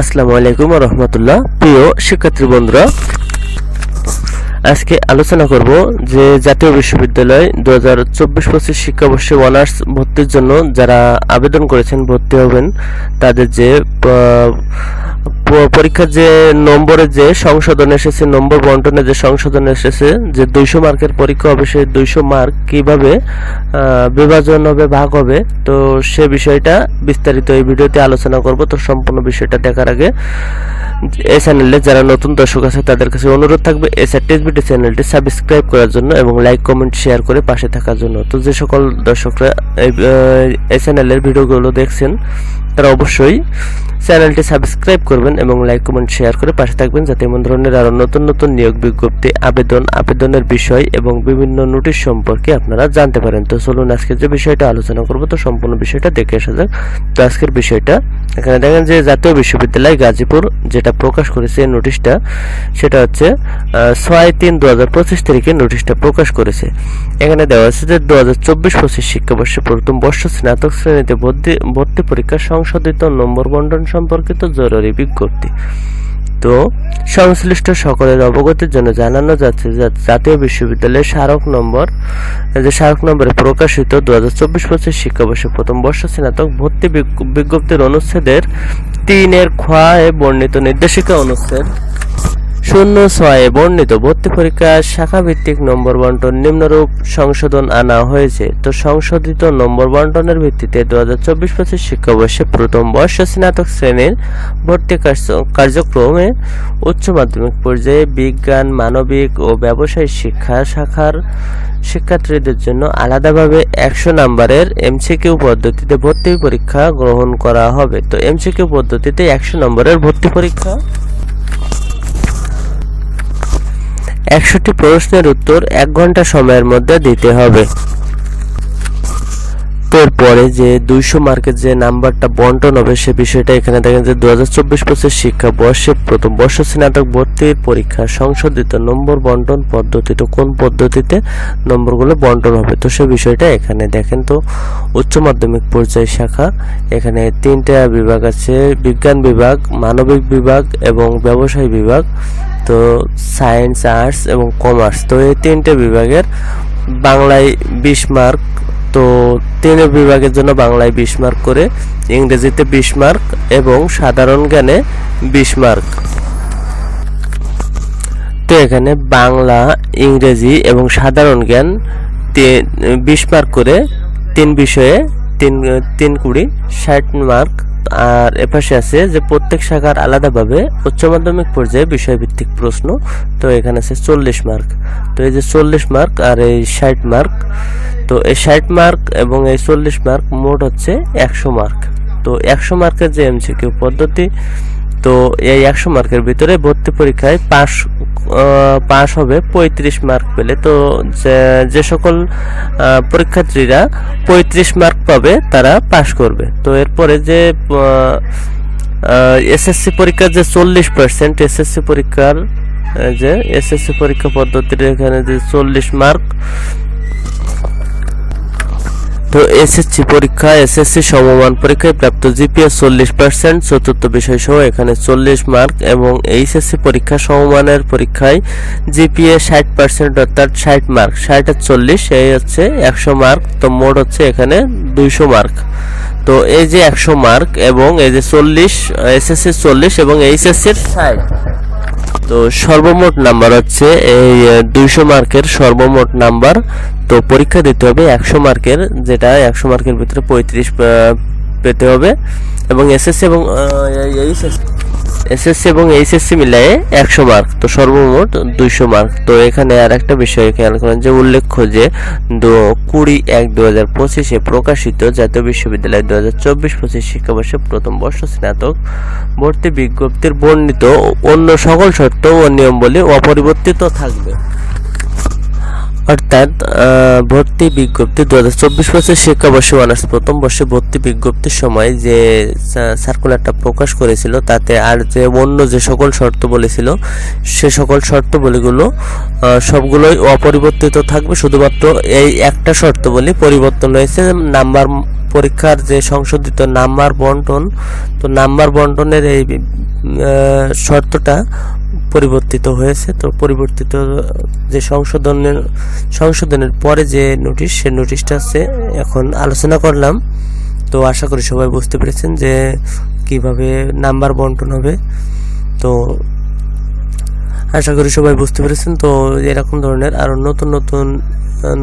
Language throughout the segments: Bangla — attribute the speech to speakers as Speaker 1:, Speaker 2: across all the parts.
Speaker 1: আসসালামু আলাইকুম ওয়া রাহমাতুল্লাহ। প্রিয় শিক্ষার্থী বন্ধুরা, আজকে আলোচনা করব যে জাতীয় বিশ্ববিদ্যালয় 2024-25 শিক্ষাবর্ষে অনার্স ভর্তির জন্য যারা আবেদন করেছেন, ভর্তি হবেন, তাদের যে পরীক্ষার যে নম্বরে যে সংশোধন এসেছে, নম্বর বন্টনে যে সংশোধন এসেছে, যে 200 মার্কের পরীক্ষা হবে, সেই 200 মার্ক কিভাবে বিভাজন হবে, ভাগ হবে, তো সে বিষয়টা বিস্তারিত এই ভিডিওতে আলোচনা করব। তো সম্পূর্ণ বিষয়টা দেখার আগে এই চ্যানেলে যারা নতুন দর্শক আছে তাদের কাছে অনুরোধ থাকবে SRTSBD চ্যানেলটি সাবস্ক্রাইব করার জন্য এবং লাইক কমেন্ট শেয়ার করে পাশে থাকার জন্য। তো যে সকল দর্শকরা এই চ্যানেলের ভিডিওগুলো দেখছেন তারা অবশ্যই চ্যানেলটি সাবস্ক্রাইব করবেন এবং লাইক কমেন্ট শেয়ার করে পাশে থাকবেন, যাতে এমন ধরনের আরো নতুন নতুন নিয়োগ বিজ্ঞপ্তি, আবেদনের বিষয় এবং বিভিন্ন নোটিশ সম্পর্কে আপনারা জানতে পারেন। তো চলুন আজকে যে বিষয়টা আলোচনা করব, তো সম্পূর্ণ বিষয়টা দেখে আসা যাক। তো আজকের বিষয়টা এখানে দেখেন যে জাতীয় বিশ্ববিদ্যালয় গাজীপুর যেটা প্রকাশ করেছে নোটিশটা, সেটা হচ্ছে 6/3/2025 তারিখে নোটিশটা প্রকাশ করেছে। এখানে দেওয়া আছে যে 2024-25 শিক্ষাবর্ষে প্রথম বর্ষ স্নাতক শ্রেণীতে ভর্তি পরীক্ষার সংশোধিত নম্বর বন্টন সম্পর্কিত জরুরি বিজ্ঞপ্তি। তো সংশ্লিষ্ট সকলের অবগতির জন্য জানানো যাচ্ছে যে জাতীয় বিশ্ববিদ্যালয়ের স্মারক নম্বরে প্রকাশিত 2024-25 শিক্ষাবর্ষে প্রথম বর্ষ স্নাতক ভর্তি বিজ্ঞপ্তির অনুচ্ছেদের 3 খ এ বর্ণিত নির্দেশিকা অনুচ্ছেদ 06 বর্ণিত ভর্তি পরীক্ষার শাখাভিত্তিক নম্বর বন্টন নিম্নরূপ সংশোধন আনা হয়েছে। তো সংশোধিত নম্বর বন্টনের ভিত্তিতে 2024-25 শিক্ষাবর্ষে প্রথম বর্ষ স্নাতক শ্রেণীর ভর্তি কার্যক্রমে উচ্চ মাধ্যমিক পর্যায়ে বিজ্ঞান, মানবিক ও ব্যবসায়িক শিক্ষা শাখার শিক্ষার্থীদের জন্য আলাদাভাবে 100 নম্বরের MCQ পদ্ধতিতে ভর্তি পরীক্ষা গ্রহণ করা হবে। তো MCQ পদ্ধতিতে 100 নম্বরের ভর্তি পরীক্ষা, 100টি প্রশ্নের উত্তর 1 ঘন্টা সময়ের মধ্যে দিতে হবে। এরপরে যে 200 মার্কের যে নাম্বারটা বন্টন হবে সে বিষয়টা এখানে দেখেন যে 2024-25 শিক্ষাবর্ষে প্রথম বর্ষ স্নাতক ভর্তির পরীক্ষা সংশোধিত নম্বর বন্টন পদ্ধতিতে কোন পদ্ধতিতে নম্বরগুলো বন্টন হবে, তো সে বিষয়টা এখানে দেখেন। তো উচ্চ মাধ্যমিক পর্যায় শাখা, এখানে 3টা বিভাগ আছে, বিজ্ঞান বিভাগ, মানবিক বিভাগ এবং ব্যবসায় বিভাগ। তো সায়েন্স, আর্টস এবং কমার্স, তো এই 3টে বিভাগের বাংলায় 20 মার্ক, তো 3 বিভাগের জন্য বাংলায় 20 মার্ক করে, ইংরেজিতে 20 মার্ক এবং সাধারণ জ্ঞানে 20 মার্ক। তো এখানে বাংলা, ইংরেজি এবং সাধারণ জ্ঞান 20 মার্ক করে, 3 বিষয়ে 3 60 মার্ক। আর এপাশে আছে যে প্রত্যেক শাখার আলাদাভাবে উচ্চ মাধ্যমিক পর্যায়ে বিষয়ভিত্তিক প্রশ্ন, তো এখানে আছে 40 মার্ক। তো এই যে 40 মার্ক আর এই 60 মার্ক, তো এই 60 মার্ক এবং এই 40 মার্ক মোট হচ্ছে 100 মার্ক। তো 100 মার্কের যে MCQ পদ্ধতি, তো এই 100 মার্কের ভিতরে ভর্তি পরীক্ষায় পাস হবে 35 মার্ক পেলে। তো যে সকল পরীক্ষার্থীরা 35 মার্ক পাবে তারা পাস করবে। তো এরপরে যে SSC পরীক্ষার যে 40% SSC পরীক্ষার যে SSC পরীক্ষা পদ্ধতির এখানে যে 40 মার্ক, তো SSC সমমান পরীক্ষায় প্রাপ্ত GPA 40%, চতুর্থ বিষয় সহ এখানে 40 মার্ক এবং HSC পরীক্ষা সমমানের পরীক্ষায় GPA 60%, অর্থাৎ 60 মার্ক, 60 আর 40 এই হচ্ছে 100 মার্ক। তো মোট হচ্ছে এখানে 200 মার্ক। তো এই যে 100 মার্ক এবং এই যে 40 SSC 40 এবং HSC 60, তো সর্বমোট নাম্বার হচ্ছে এই 200 মার্কের সর্বমোট নাম্বার। তো পরীক্ষা দিতে হবে 100 মার্কের, যেটা 100 মার্কের ভিতরে 35 পেতে হবে এবং SSC এবং HSC মিলায়ে 100 মার্ক, তো সর্বমোট 200 মার্ক। তো এখানে আর একটা বিষয় খেয়াল করেন যে উল্লেখ্য যে 20/1/2025 প্রকাশিত জাতীয় বিশ্ববিদ্যালয় 2024-25 শিক্ষাবর্ষে প্রথম বর্ষ স্নাতক ভর্তি বিজ্ঞপ্তির বর্ণিত অন্য সকল শর্ত ও নিয়মাবলী অপরিবর্তিত থাকবে। অর্থাৎ ভর্তি বিজ্ঞপ্তি 2024-25 শিক্ষাবর্ষে অনার্স প্রথম বর্ষে ভর্তি বিজ্ঞপ্তির সময় যে সার্কুলারটা প্রকাশ করেছিল, তাতে আর যে অন্য যে সকল শর্তাবলী ছিল সে সকল শর্তাবলীগুলো সবগুলোই অপরিবর্তিত থাকবে। শুধুমাত্র এই একটা শর্তাবলী পরিবর্তন হয়েছে, নাম্বার পরীক্ষার যে সংশোধিত নাম্বার বন্টন, তো নাম্বার বন্টনের এই শর্তটা পরিবর্তিত হয়েছে। তো পরিবর্তিত যে সংশোধনের পরে যে নোটিশ, সে নোটিশটা আছে এখন আলোচনা করলাম। তো আশা করি সবাই বুঝতে পেরেছেন যে কিভাবে নাম্বার বন্টন হবে। তো আশা করি সবাই বুঝতে পেরেছেন। তো এরকম ধরনের আরো নতুন নতুন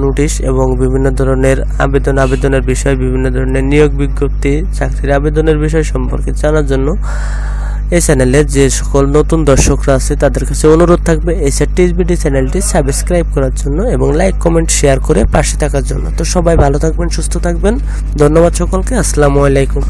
Speaker 1: নোটিশ এবং বিভিন্ন ধরনের আবেদনের বিষয়, বিভিন্ন ধরনের নিয়োগ বিজ্ঞপ্তি, চাকরির আবেদনের বিষয় সম্পর্কে জানার জন্য এই চ্যানেলে যে সকল নতুন দর্শকরা আছে তাদের কাছে অনুরোধ থাকবে এইচআর টিএসবিডি চ্যানেলটি সাবস্ক্রাইব করার জন্য এবং লাইক কমেন্ট শেয়ার করে পাশে থাকার জন্য। তো সবাই ভালো থাকবেন, সুস্থ থাকবেন। ধন্যবাদ সকলকে। আসসালামু আলাইকুম।